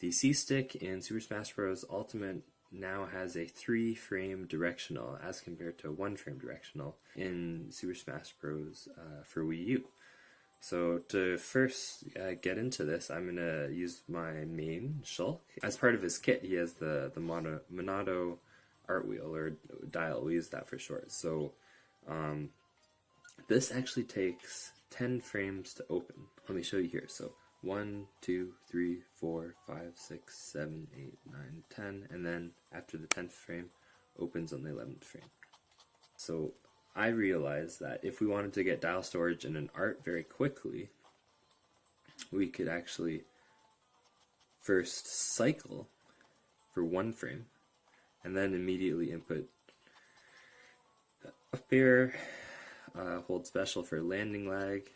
The C-Stick in Super Smash Bros. Ultimate now has a 3-frame directional as compared to a 1-frame directional in Super Smash Bros. For Wii U. So to first get into this, I'm going to use my main, Shulk. As part of his kit, he has the Monado art wheel, or dial, we use that for short. So this actually takes 10 frames to open. Let me show you here. So 1, 2, 3, 4, 5, 6, 7, 8, 9, 10, and then after the 10th frame, opens on the 11th frame. So I realized that if we wanted to get dial storage in an art very quickly, we could actually first cycle for 1 frame, and then immediately input up air, hold special for landing lag,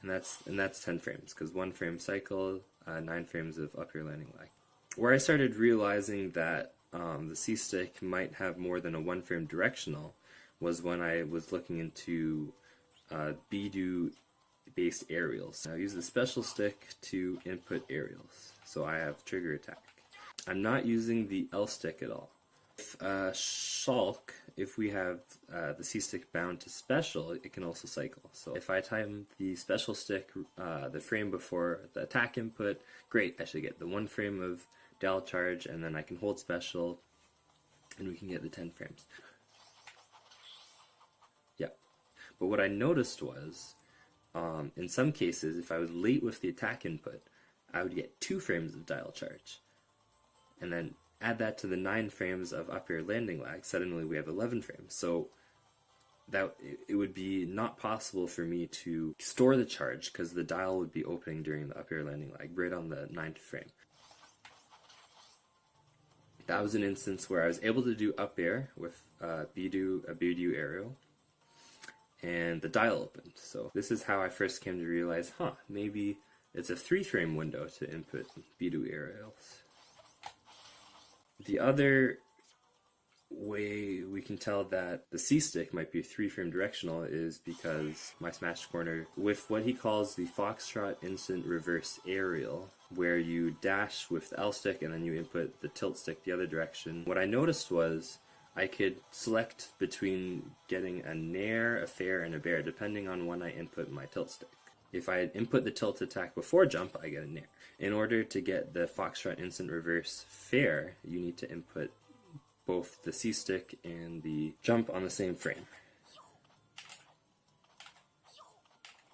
and that's 10 frames, because 1 frame cycle, 9 frames of up air landing lag. Where I started realizing that the C-Stick might have more than a 1-frame directional was when I was looking into Bidou+based aerials. I use the special stick to input aerials, so I have trigger attack. I'm not using the L stick at all. Shulk, if we have the C-Stick bound to special, it can also cycle. So if I time the special stick the frame before the attack input, great, I should get the 1 frame of dial charge, and then I can hold special, and we can get the 10 frames. Yeah. But what I noticed was, in some cases, if I was late with the attack input, I would get 2 frames of dial charge. And then add that to the 9 frames of up air landing lag, suddenly we have 11 frames. So that it would be not possible for me to store the charge, because the dial would be opening during the up air landing lag, right on the 9th frame. That was an instance where I was able to do up air with a Bidou aerial, and the dial opened. So this is how I first came to realize, maybe it's a 3-frame window to input Bidou Aerials. The other way we can tell that the C-Stick might be a 3-frame directional is because my smash corner, with what he calls the Foxtrot instant reverse aerial, where you dash with the L stick and then you input the tilt stick the other direction. What I noticed was I could select between getting a nair, a fair, and a bear depending on when I input my tilt stick. If I input the tilt attack before jump, I get a nair. In order to get the Foxtrot instant reverse fair, you need to input both the C-Stick and the jump on the same frame.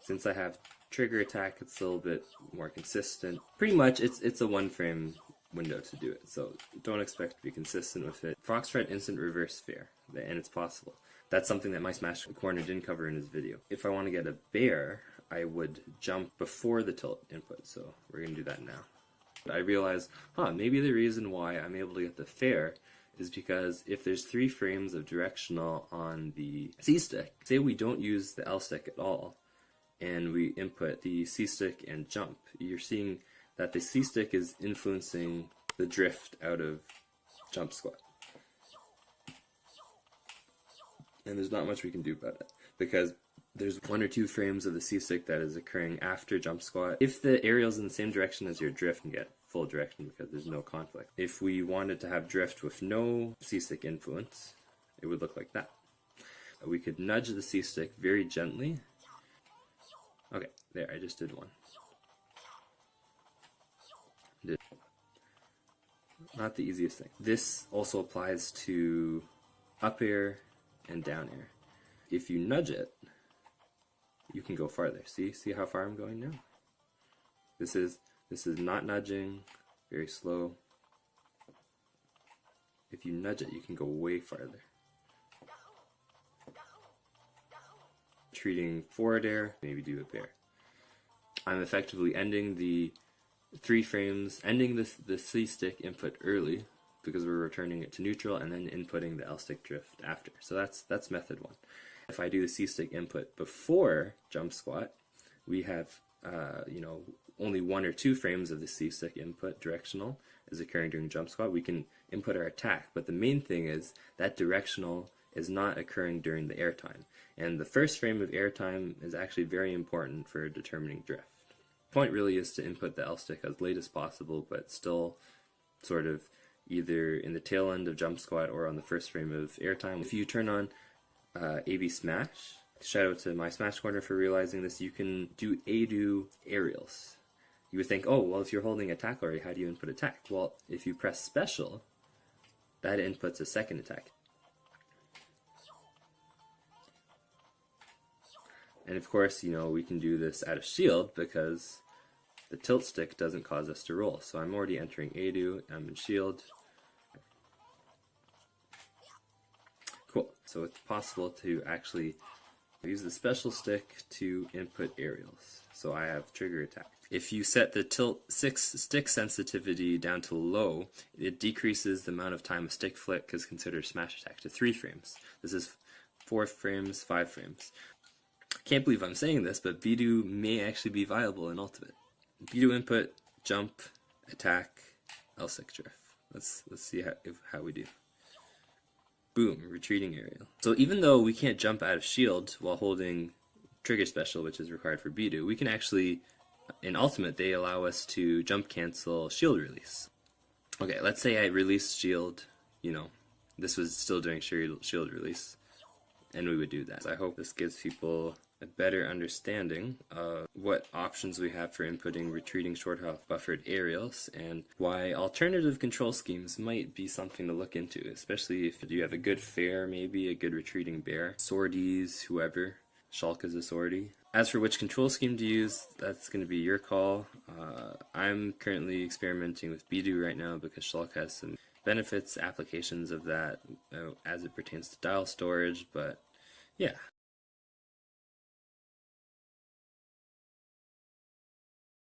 Since I have trigger attack, it's a little bit more consistent. Pretty much it's a 1-frame window to do it, so don't expect to be consistent with it. Foxtrot instant reverse fair, and it's possible. That's something that my Smash Corner didn't cover in his video. If I want to get a bear, I would jump before the tilt input, so we're going to do that now. I realized, maybe the reason why I'm able to get the fair is because if there's 3 frames of directional on the C-Stick, say we don't use the L stick at all, and we input the C-Stick and jump, you're seeing that the C-Stick is influencing the drift out of jump squat. And there's not much we can do about it, because there's 1 or 2 frames of the C-Stick that is occurring after jump squat. If the aerial's in the same direction as your drift, you get full direction because there's no conflict. If we wanted to have drift with no C-Stick influence, it would look like that. We could nudge the C-Stick very gently. Okay, there, I just did one. Not the easiest thing. This also applies to up air and down air. If you nudge it, you can go farther. See how far I'm going now? This is not nudging, very slow. If you nudge it, you can go way farther. Treating forward air, maybe do a bear. I'm effectively ending the 3 frames, ending the C-Stick input early because we're returning it to neutral, and then inputting the L-stick drift after. So that's method 1. If I do the C-Stick input before jump squat, we have only 1 or 2 frames of the C-Stick input directional is occurring during jump squat. We can input our attack, but the main thing is that directional is not occurring during the air time. And the first frame of air time is actually very important for determining drift. point really is to input the L stick as late as possible, but still sort of either in the tail end of jump squat or on the first frame of airtime. If you turn on AB Smash, shout out to my Smash Corner for realizing this, you can do Aidou Aerials. You would think, oh, well, if you're holding attack already, how do you input attack? Well, if you press special, that inputs a second attack. And of course, you know, we can do this out of shield because the tilt stick doesn't cause us to roll. So I'm already entering Aidou, I'm in shield. Cool. So it's possible to actually use the special stick to input aerials. So I have trigger attack. If you set the tilt stick sensitivity down to low, it decreases the amount of time a stick flick is considered smash attack to 3 frames. This is 4 frames, 5 frames. Can't believe I'm saying this, but Bidou may actually be viable in Ultimate. Bidou input, jump, attack, L stick drift. Let's see how we do. Boom, retreating aerial. So even though we can't jump out of shield while holding trigger special, which is required for Bidou, we can actually, in Ultimate, they allow us to jump cancel shield release. Okay, let's say I release shield, you know, this was still doing shield release, and we would do that. So I hope this gives people a better understanding of what options we have for inputting retreating short health buffered aerials and why alternative control schemes might be something to look into, especially if you have a good fair, maybe a good retreating bear, swordies, whoever. Shulk is a swordie. As for which control scheme to use, that's going to be your call. I'm currently experimenting with Bidou right now because Shulk has some benefits, applications of that as it pertains to dial storage, but yeah.